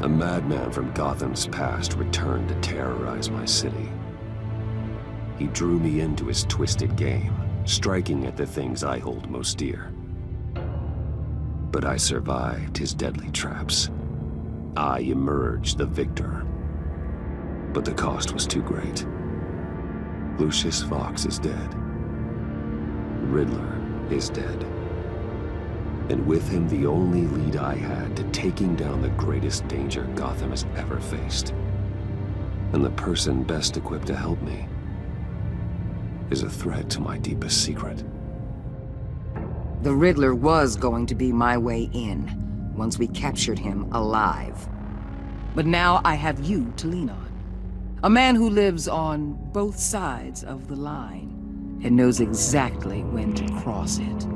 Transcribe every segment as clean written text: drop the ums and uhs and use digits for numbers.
A madman from Gotham's past returned to terrorize my city. He drew me into his twisted game, striking at the things I hold most dear. But I survived his deadly traps. I emerged the victor. But the cost was too great. Lucius Fox is dead. Riddler is dead. And with him, the only lead I had to taking down the greatest danger Gotham has ever faced. And the person best equipped to help me is a threat to my deepest secret. The Riddler was going to be my way in, once we captured him alive. But now I have you to lean on. A man who lives on both sides of the line and knows exactly when to cross it.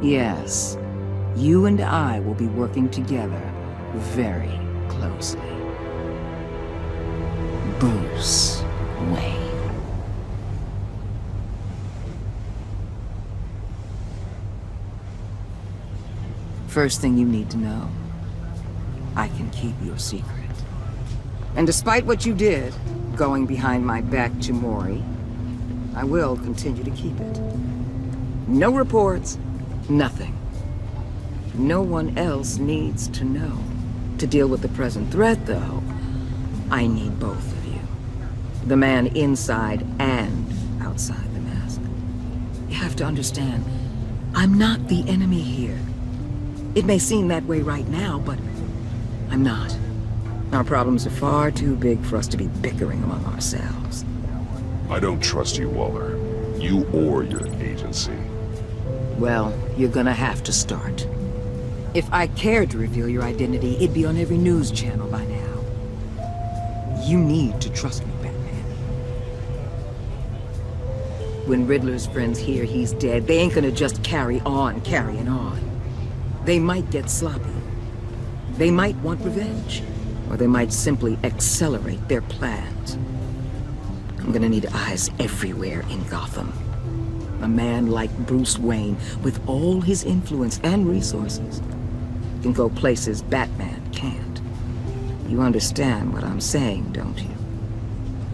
Yes, you and I will be working together very closely. Bruce Wayne. First thing you need to know, I can keep your secret. And despite what you did, going behind my back to Mori, I will continue to keep it. No reports, nothing. No one else needs to know. To deal with the present threat, though, I need both of you. The man inside and outside the mask. You have to understand, I'm not the enemy here. It may seem that way right now, but I'm not. Our problems are far too big for us to be bickering among ourselves. I don't trust you, Waller. You or your agency. Well, you're gonna have to start. If I cared to reveal your identity, it'd be on every news channel by now. You need to trust me, Batman. When Riddler's friends hear he's dead, they ain't gonna just carry on carrying on. They might get sloppy. They might want revenge. Or they might simply accelerate their plans. I'm gonna need eyes everywhere in Gotham. A man like Bruce Wayne, with all his influence and resources, can go places Batman can't. You understand what I'm saying, don't you?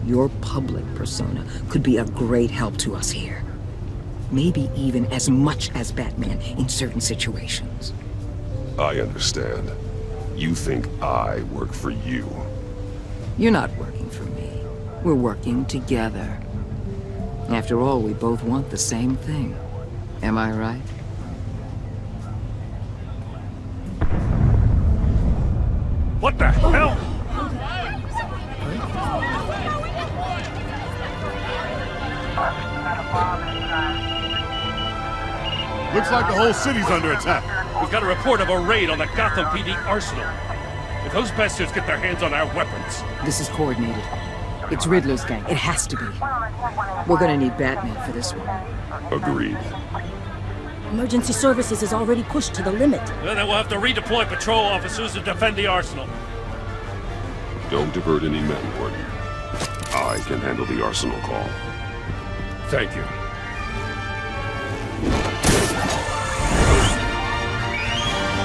Your public persona could be a great help to us here. Maybe even as much as Batman in certain situations. I understand. You think I work for you. You're not working for me. We're working together. After all, we both want the same thing. Am I right? What the hell? Looks like the whole city's under attack. We've got a report of a raid on the Gotham PD arsenal. If those bastards get their hands on our weapons... This is coordinated. It's Riddler's gang. It has to be. We're gonna need Batman for this one. Agreed. Emergency services is already pushed to the limit. Then we'll have to redeploy patrol officers to defend the arsenal. Don't divert any men, Gordon. I can handle the arsenal call. Thank you.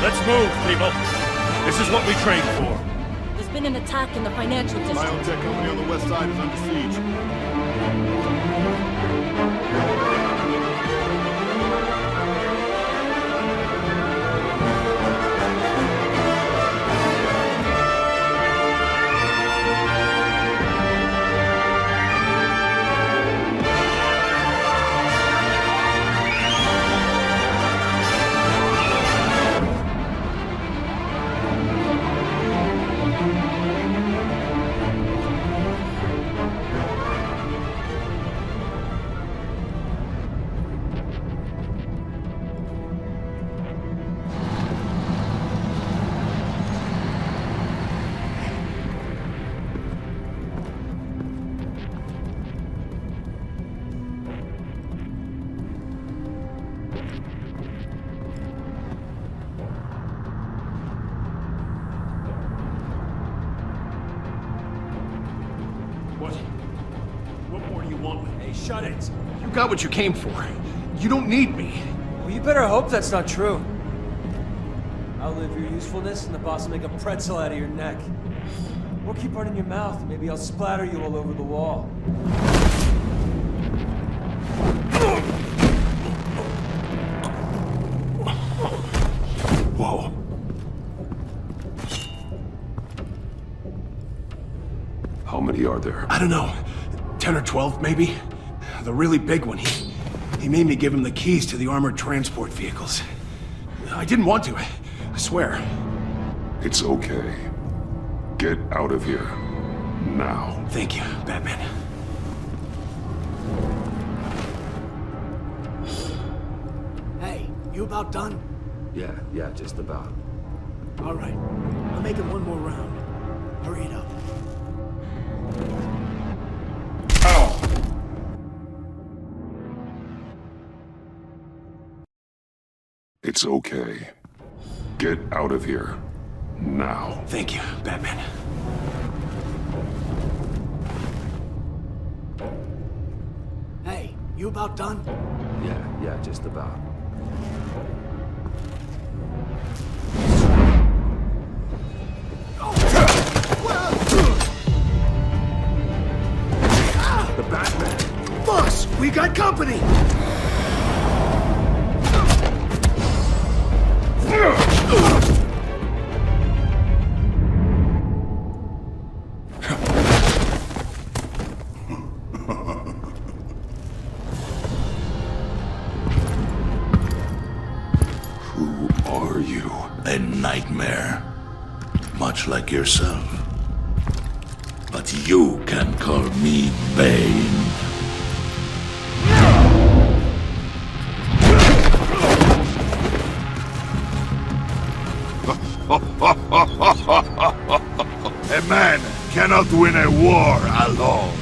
Let's move, people. This is what we trained for. There's been an attack in the financial district. Biotech company on the west side is under siege. Shut it. You got what you came for. You don't need me. Well, you better hope that's not true. Outlive your usefulness and the boss will make a pretzel out of your neck. Or keep running your mouth and maybe I'll splatter you all over the wall. Whoa. How many are there? I don't know. 10 or 12, maybe? The really big one, he made me give him the keys to the armored transport vehicles. I didn't want to, I swear. It's okay. Get out of here. Now. Thank you, Batman. Hey, you about done? Yeah, just about. All right. I'll make it one more round. Hurry it up. It's okay. Get out of here. Now. Thank you, Batman. Hey, you about done? Yeah, just about. The Batman! Boss, we got company! Who are you? A nightmare, much like yourself. But you can call me Bane. A man cannot win a war alone.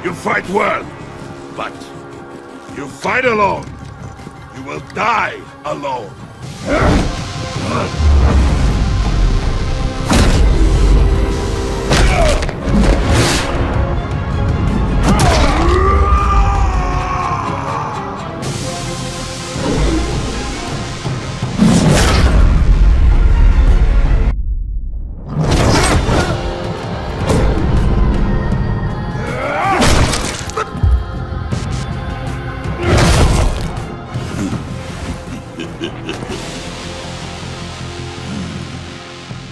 You fight well, but you fight alone. You will die alone.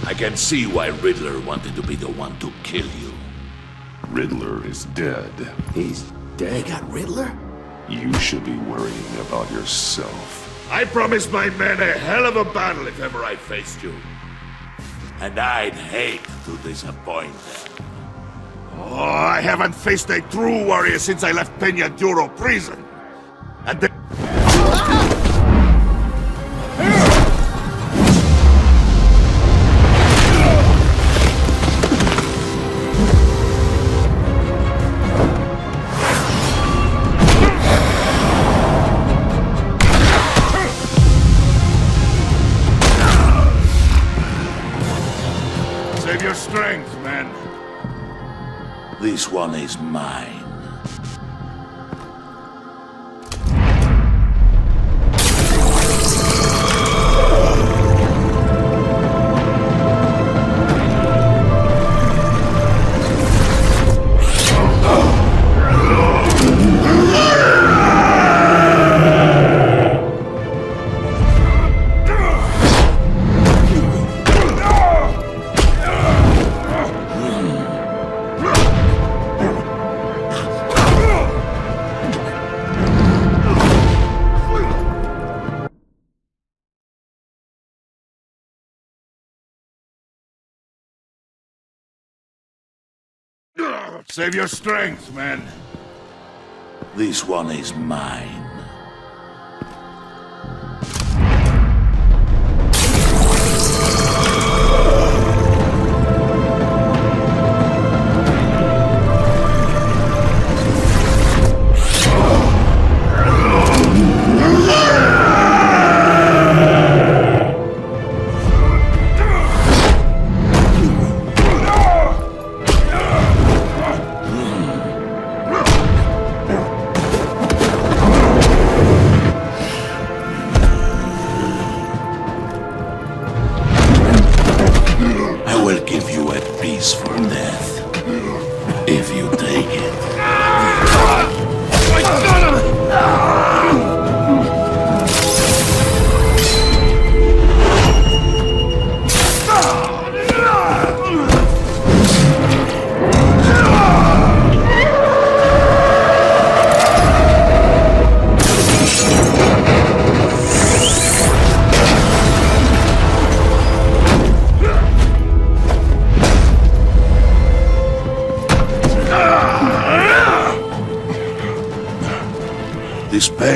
I can see why Riddler wanted to be the one to kill you. Riddler is dead. He's They dead. got Riddler? You should be worrying about yourself. I promised my men a hell of a battle if ever I faced you. And I'd hate to disappoint them. Oh, I haven't faced a true warrior since I left Peña Duro prison. And the Save your strength, man. This one is mine. Save your strength, man. This one is mine.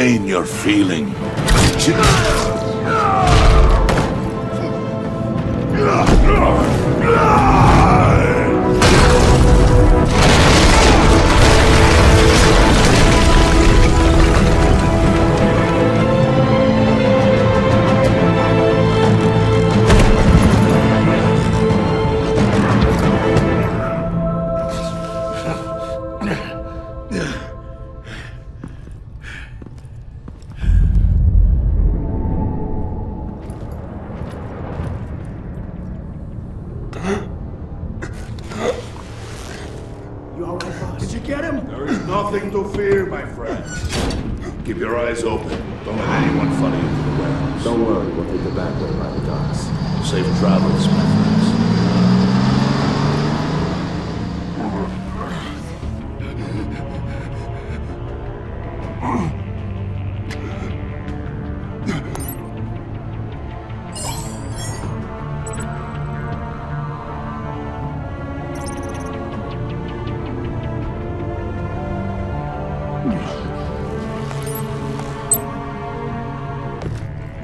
pain you're feeling. You all right, boss? Did you get him? There is nothing to fear, my friend. Keep your eyes open. Don't let anyone follow you to the warehouse. Don't worry, we'll take the back way by the docks. Safe travels, my friends.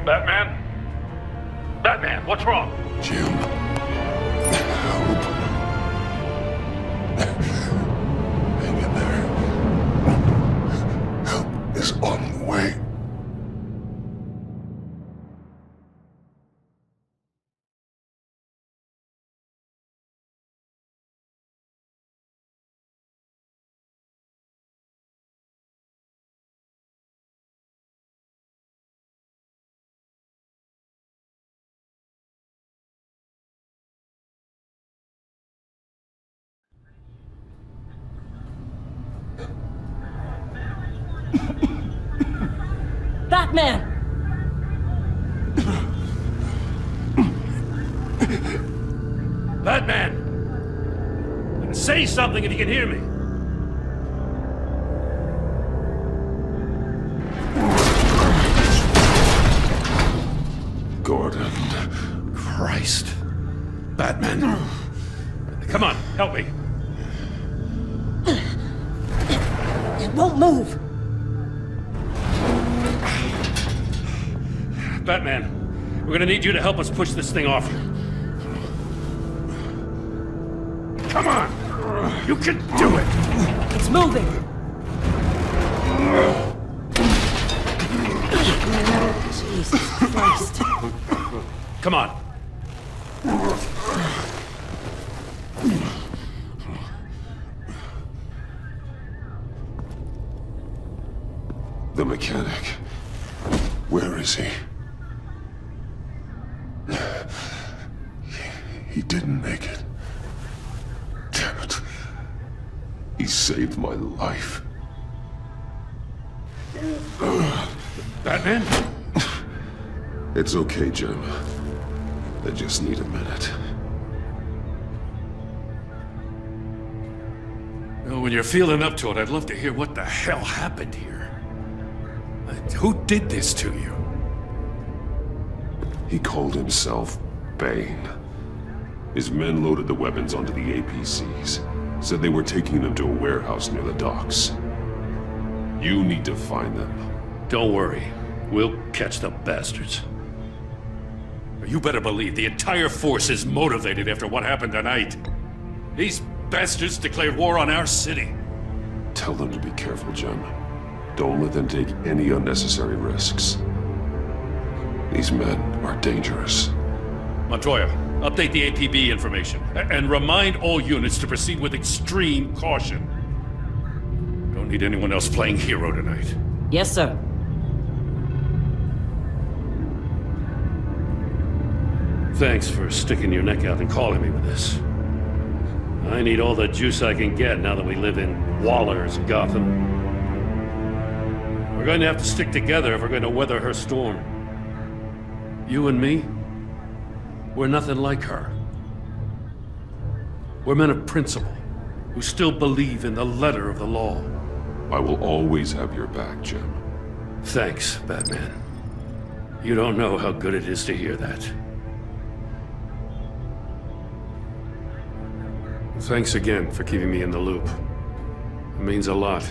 Batman? Batman, what's wrong? Jim. Help. Hang in there. Help is on the way. Batman! Batman! Say something if you can hear me. Gordon. Christ. Batman. Come on, help me. It won't move! Batman, we're gonna need you to help us push this thing off. Come on! You can do it! It's moving! Jesus Christ. Come on. The mechanic. Where is he? He didn't make it. Damn it. He saved my life. Batman? It's okay, Jim. I just need a minute. Well, when you're feeling up to it, I'd love to hear what the hell happened here. Who did this to you? He called himself Bane. His men loaded the weapons onto the APCs. Said they were taking them to a warehouse near the docks. You need to find them. Don't worry. We'll catch the bastards. You better believe the entire force is motivated after what happened tonight. These bastards declared war on our city. Tell them to be careful, Jim. Don't let them take any unnecessary risks. These men are dangerous. Montoya, update the APB information. And remind all units to proceed with extreme caution. Don't need anyone else playing hero tonight. Yes, sir. Thanks for sticking your neck out and calling me with this. I need all the juice I can get now that we live in Waller's Gotham. We're going to have to stick together if we're going to weather her storm. You and me, we're nothing like her. We're men of principle, who still believe in the letter of the law. I will always have your back, Jim. Thanks, Batman. You don't know how good it is to hear that. Thanks again for keeping me in the loop. It means a lot.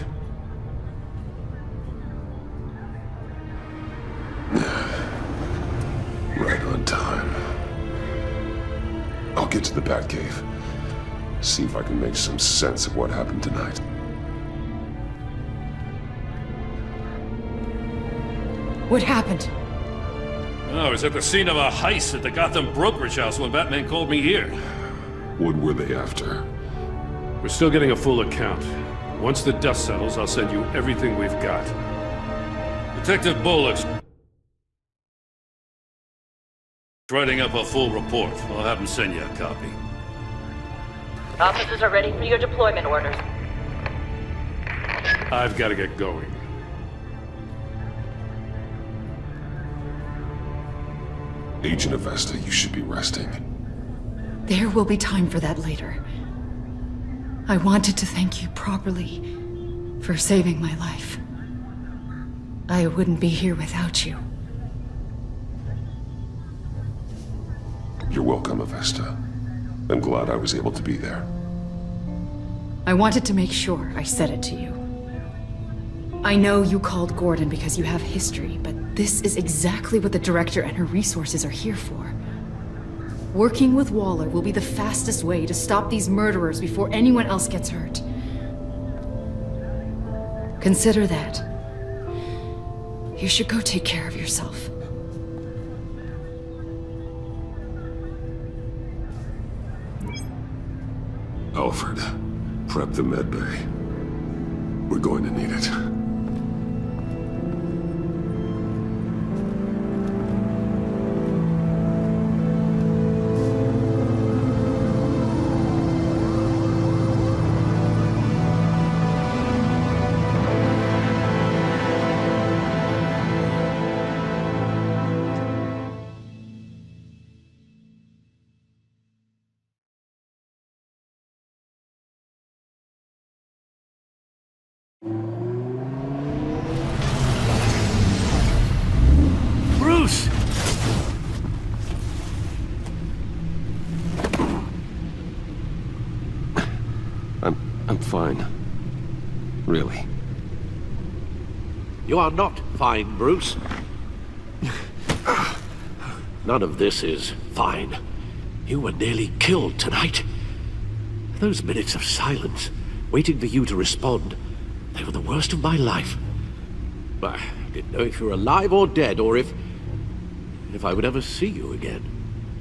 get to the Batcave. See if I can make some sense of what happened tonight. What happened? Oh, I was at the scene of a heist at the Gotham brokerage house when Batman called me here. What were they after? We're still getting a full account. Once the dust settles, I'll send you everything we've got. Detective Bullock's writing up a full report. I'll have him send you a copy. Officers are ready for your deployment orders. I've got to get going. Agent Avesta, you should be resting. There will be time for that later. I wanted to thank you properly for saving my life. I wouldn't be here without you. You're welcome, Avesta. I'm glad I was able to be there. I wanted to make sure I said it to you. I know you called Gordon because you have history, but this is exactly what the director and her resources are here for. Working with Waller will be the fastest way to stop these murderers before anyone else gets hurt. Consider that. You should go take care of yourself. Alfred, prep the med bay. We're going to need it. Bruce! I'm fine. Really. You are not fine, Bruce. None of this is fine. You were nearly killed tonight. Those minutes of silence, waiting for you to respond, they were the worst of my life. I didn't know if you were alive or dead, or if I would ever see you again.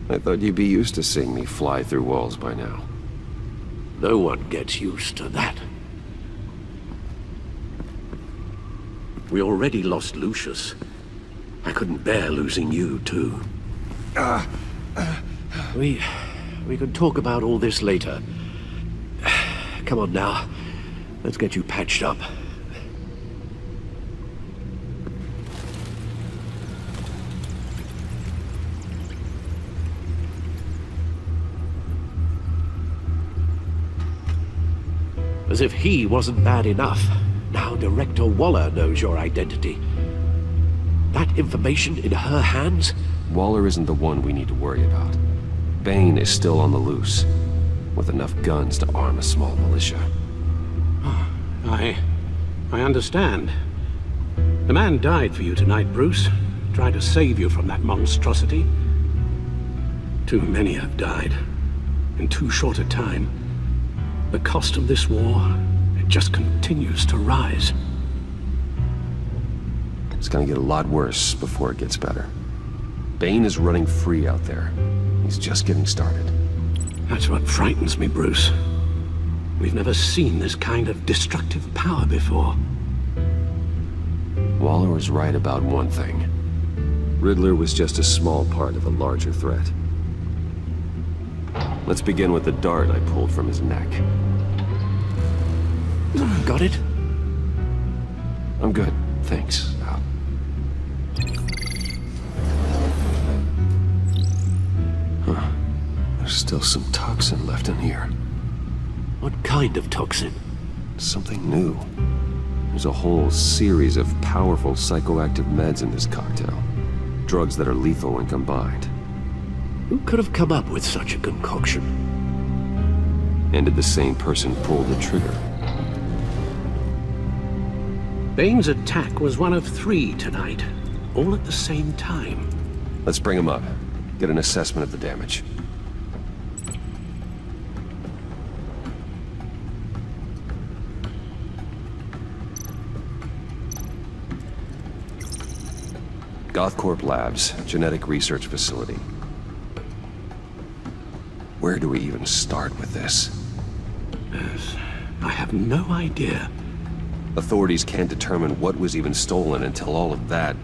I thought you'd be used to seeing me fly through walls by now. No one gets used to that. We already lost Lucius. I couldn't bear losing you, too. We can talk about all this later. Come on now. Let's get you patched up. As if he wasn't bad enough, now Director Waller knows your identity. That information in her hands? Waller isn't the one we need to worry about. Bane is still on the loose, with enough guns to arm a small militia. I understand. The man died for you tonight, Bruce. Tried to save you from that monstrosity. Too many have died, in too short a time. The cost of this war, it just continues to rise. It's gonna get a lot worse before it gets better. Bane is running free out there. He's just getting started. That's what frightens me, Bruce. We've never seen this kind of destructive power before. Waller was right about one thing. Riddler was just a small part of a larger threat. Let's begin with the dart I pulled from his neck. Got it? I'm good, thanks. Huh. There's still some toxin left in here. What kind of toxin? Something new. There's a whole series of powerful psychoactive meds in this cocktail. Drugs that are lethal when combined. Who could have come up with such a concoction? And did the same person pull the trigger? Bane's attack was one of 3 tonight, all at the same time. Let's bring him up. Get an assessment of the damage. Gothcorp Labs, genetic research facility. Where do we even start with this? Yes, I have no idea. Authorities can't determine what was even stolen until all of that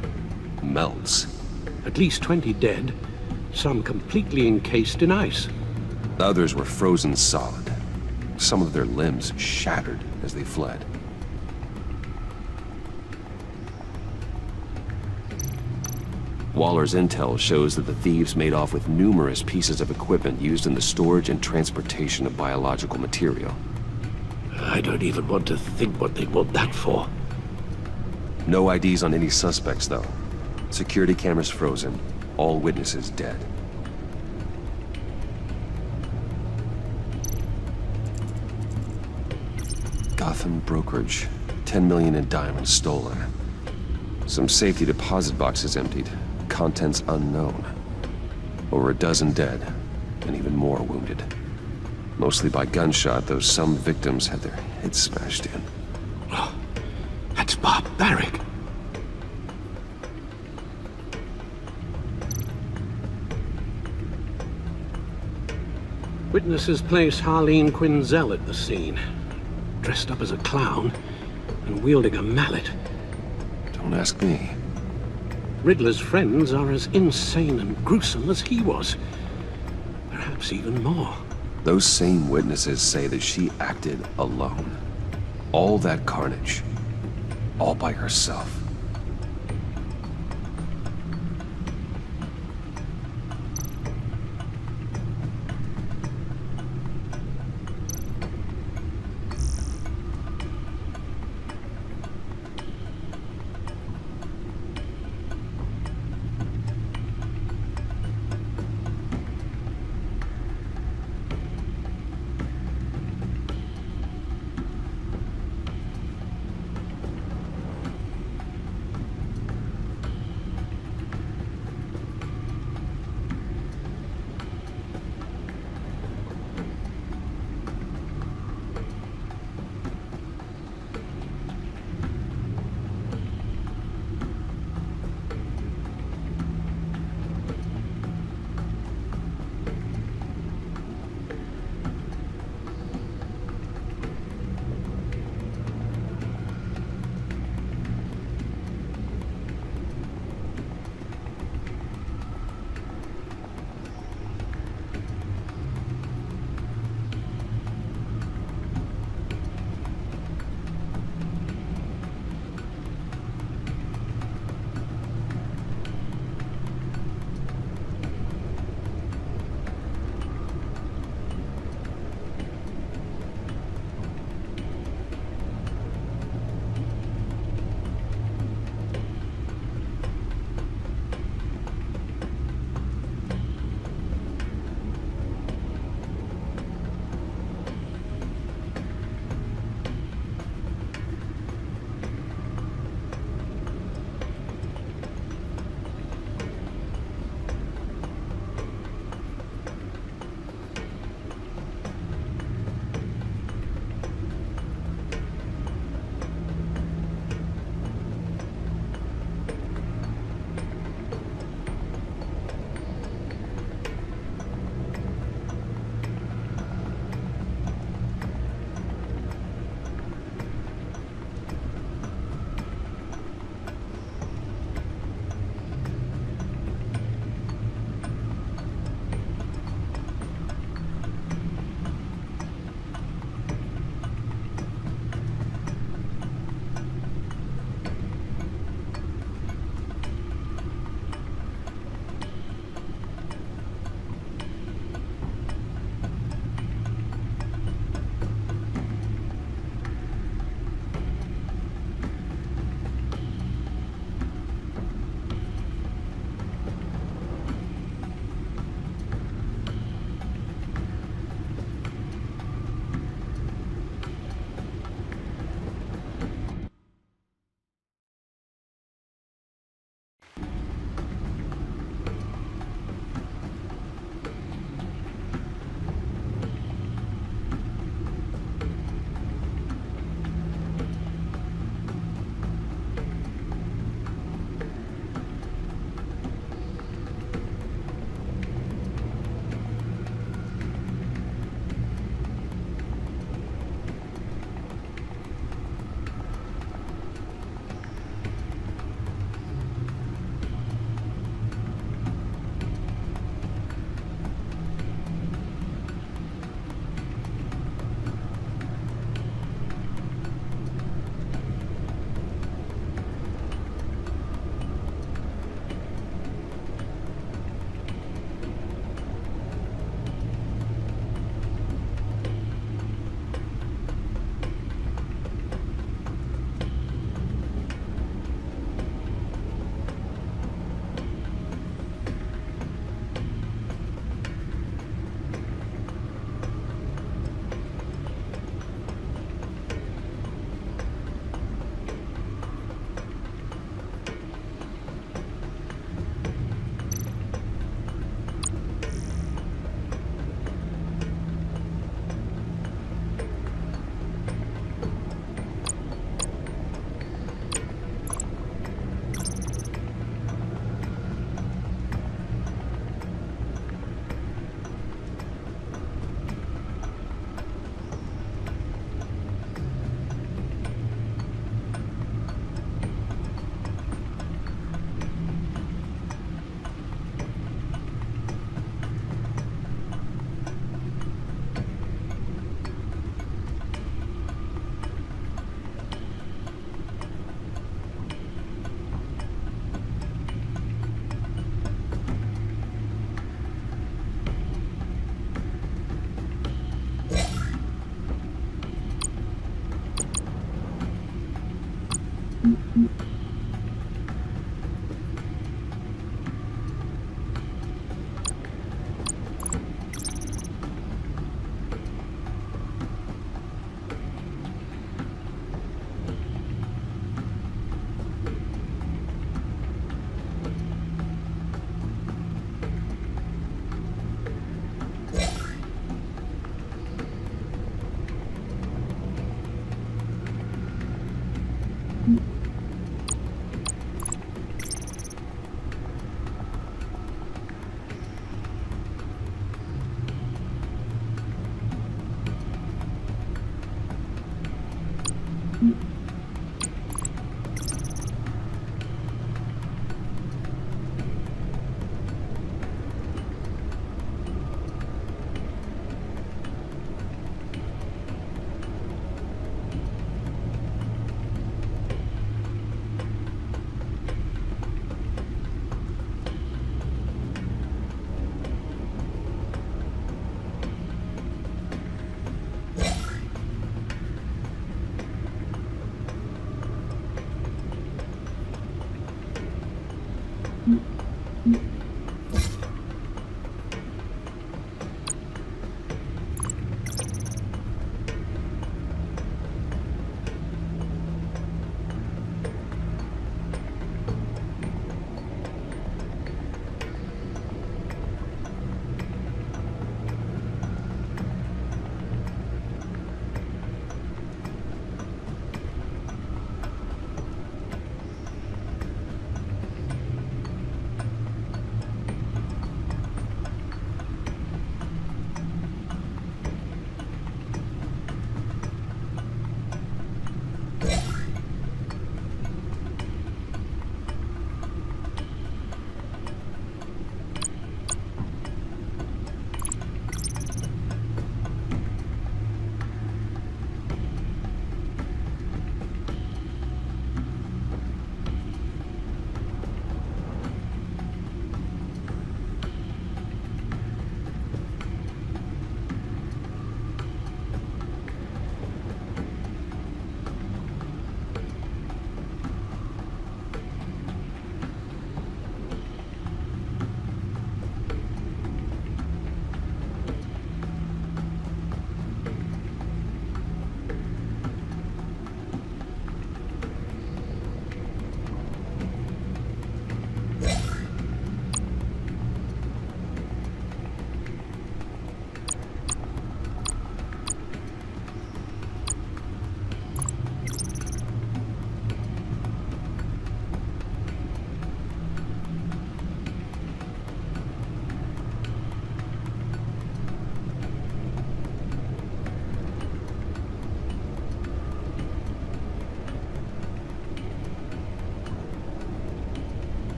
melts. At least 20 dead, some completely encased in ice. Others were frozen solid. Some of their limbs shattered as they fled. Waller's intel shows that the thieves made off with numerous pieces of equipment used in the storage and transportation of biological material. I don't even want to think what they want that for. No IDs on any suspects, though. Security cameras frozen. All witnesses dead. Gotham brokerage. 10 million in diamonds stolen. Some safety deposit boxes emptied. Contents unknown. Over a dozen dead, and even more wounded. Mostly by gunshot, though some victims had their heads smashed in. Oh, that's barbaric. Witnesses place Harleen Quinzel at the scene, dressed up as a clown and wielding a mallet. Don't ask me. Riddler's friends are as insane and gruesome as he was. Perhaps even more. Those same witnesses say that she acted alone. All that carnage. All by herself.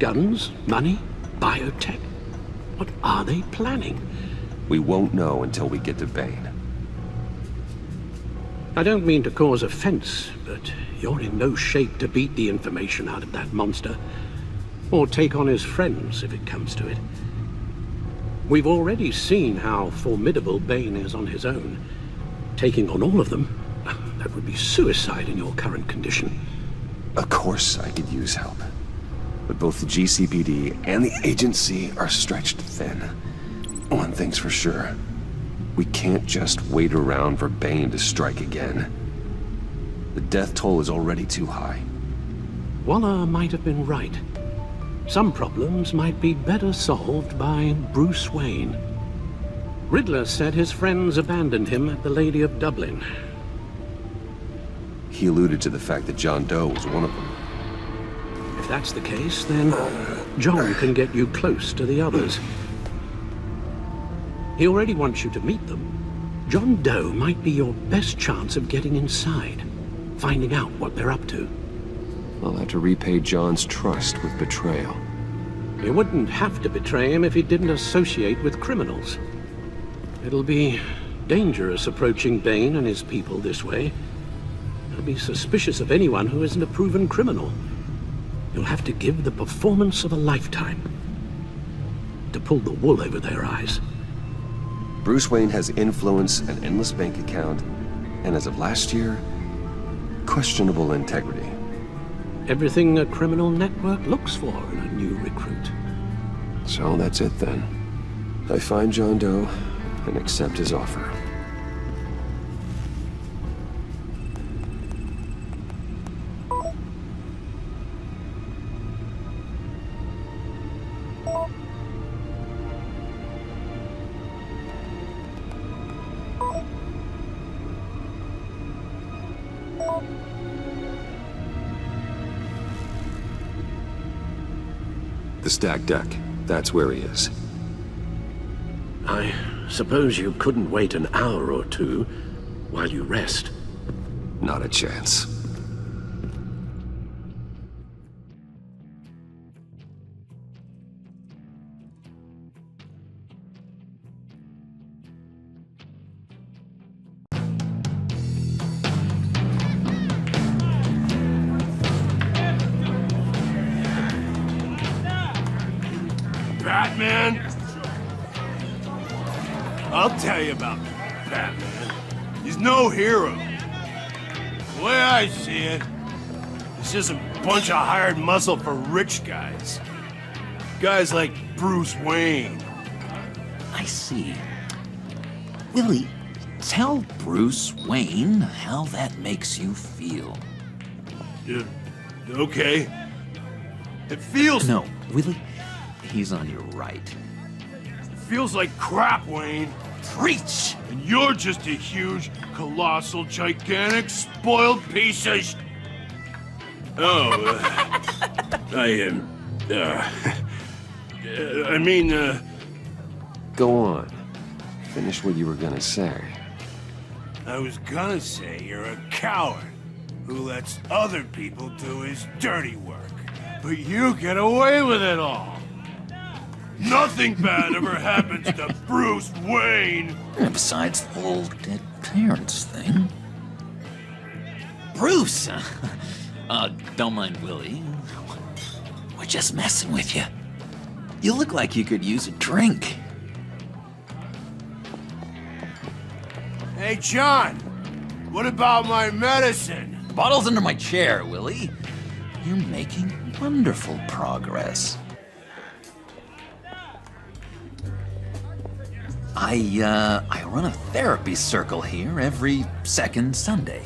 Guns? Money? Biotech? What are they planning? We won't know until we get to Bane. I don't mean to cause offense, but you're in no shape to beat the information out of that monster, or take on his friends if it comes to it. We've already seen how formidable Bane is on his own. Taking on all of them, that would be suicide in your current condition. Of course I could use help. But both the GCPD and the agency are stretched thin. One thing's for sure. We can't just wait around for Bane to strike again. The death toll is already too high. Waller might have been right. Some problems might be better solved by Bruce Wayne. Riddler said his friends abandoned him at the Lady of Dublin. He alluded to the fact that John Doe was one of them. If that's the case, then John can get you close to the others. He already wants you to meet them. John Doe might be your best chance of getting inside, finding out what they're up to. I'll have to repay John's trust with betrayal. You wouldn't have to betray him if he didn't associate with criminals. It'll be dangerous approaching Bane and his people this way. They'll be suspicious of anyone who isn't a proven criminal. You'll have to give the performance of a lifetime to pull the wool over their eyes. Bruce Wayne has influence, an endless bank account, and as of last year, questionable integrity. Everything a criminal network looks for in a new recruit. So that's it then. I find John Doe and accept his offer. The stacked deck. That's where he is. I suppose you couldn't wait an hour or two while you rest. Not a chance. Batman? I'll tell you about Batman. He's no hero. The way I see it, he's just a bunch of hired muscle for rich guys. Guys like Bruce Wayne. I see. Willie, tell Bruce Wayne how that makes you feel. Okay. It feels... No, Willie, he's on your right. It feels like crap, Wayne. Preach! And you're just a huge, colossal, gigantic, spoiled piece of Go on. Finish what you were gonna say. I was gonna say you're a coward who lets other people do his dirty work. But you get away with it all. Nothing bad ever happens to Bruce Wayne. And besides the whole dead parents thing. Bruce! Don't mind Willie. We're just messing with you. You look like you could use a drink. Hey, John. What about my medicine? Bottle's under my chair, Willie. You're making wonderful progress. I run a therapy circle here every second Sunday.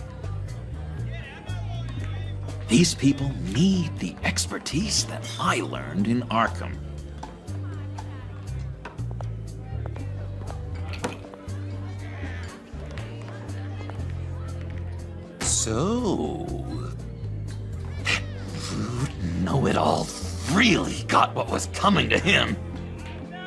These people need the expertise that I learned in Arkham. So, Know-It-All really got what was coming to him.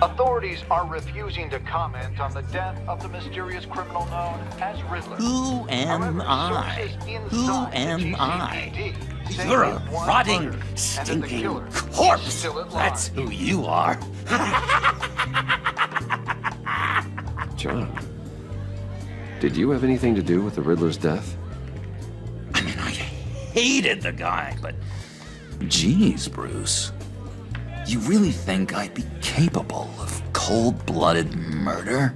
Authorities are refusing to comment on the death of the mysterious criminal known as Riddler. Who am I? Who am I? You're a rotting, stinking corpse. That's who you are. John, did you have anything to do with the Riddler's death? I mean, I hated the guy, but geez, Bruce. You really think I'd be capable of cold-blooded murder?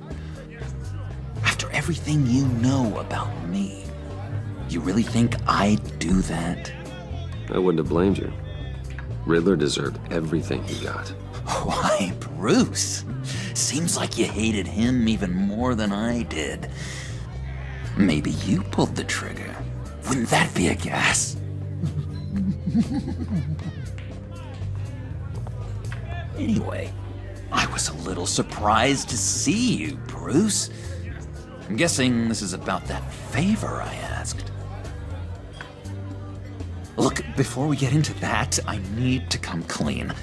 After everything you know about me, you really think I'd do that? I wouldn't have blamed you. Riddler deserved everything he got. Why, Bruce? Seems like you hated him even more than I did. Maybe you pulled the trigger. Wouldn't that be a gas? Anyway, I was a little surprised to see you, Bruce. I'm guessing this is about that favor I asked. Look, before we get into that, I need to come clean.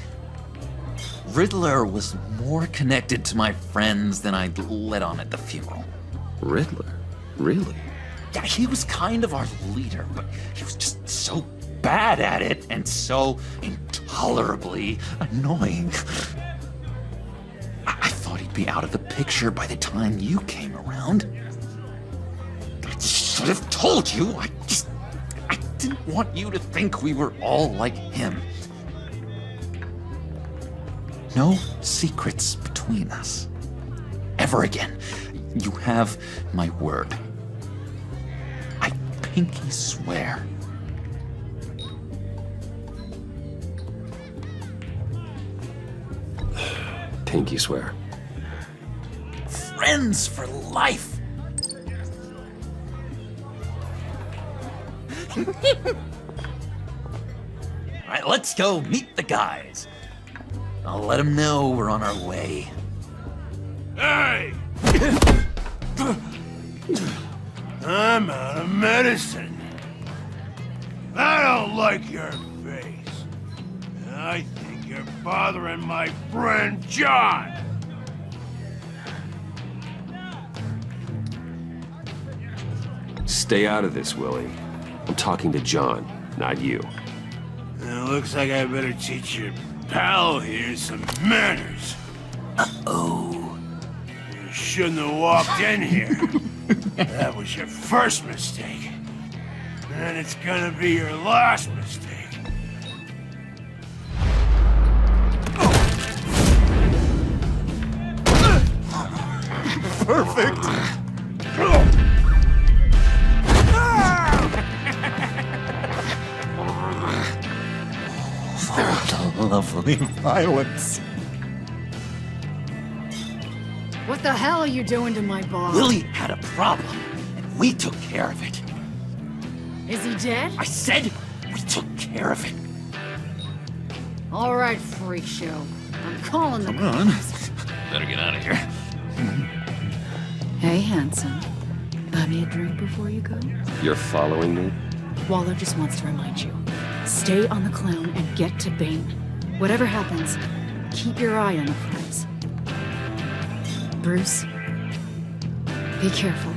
Riddler was more connected to my friends than I'd let on at the funeral. Riddler? Really? Yeah, he was kind of our leader, but he was just so bad at it and so intolerably annoying. I thought he'd be out of the picture by the time you came around. I should have told you. I didn't want you to think we were all like him. No secrets between us. Ever again. You have my word. I pinky swear. Pinky swear. Friends for life. All right, let's go meet the guys. I'll let them know we're on our way. Hey! I'm out of medicine. I don't like your face. I think you're bothering my friend John. Stay out of this, Willie. I'm talking to John, not you. It looks like I better teach your pal here some manners. Uh-oh. You shouldn't have walked in here. That was your first mistake. And it's gonna be your last mistake. Perfect! Lovely violence. What the hell are you doing to my boss? Willie had a problem, and we took care of it. Is he dead? I said we took care of it. All right, freak show. I'm calling the Come on. cops. Better get out of here. Hey, handsome. Buy me a drink before you go? You're following me? Waller just wants to remind you. Stay on the clown and get to Bane. Whatever happens, keep your eye on the prize. Bruce, be careful.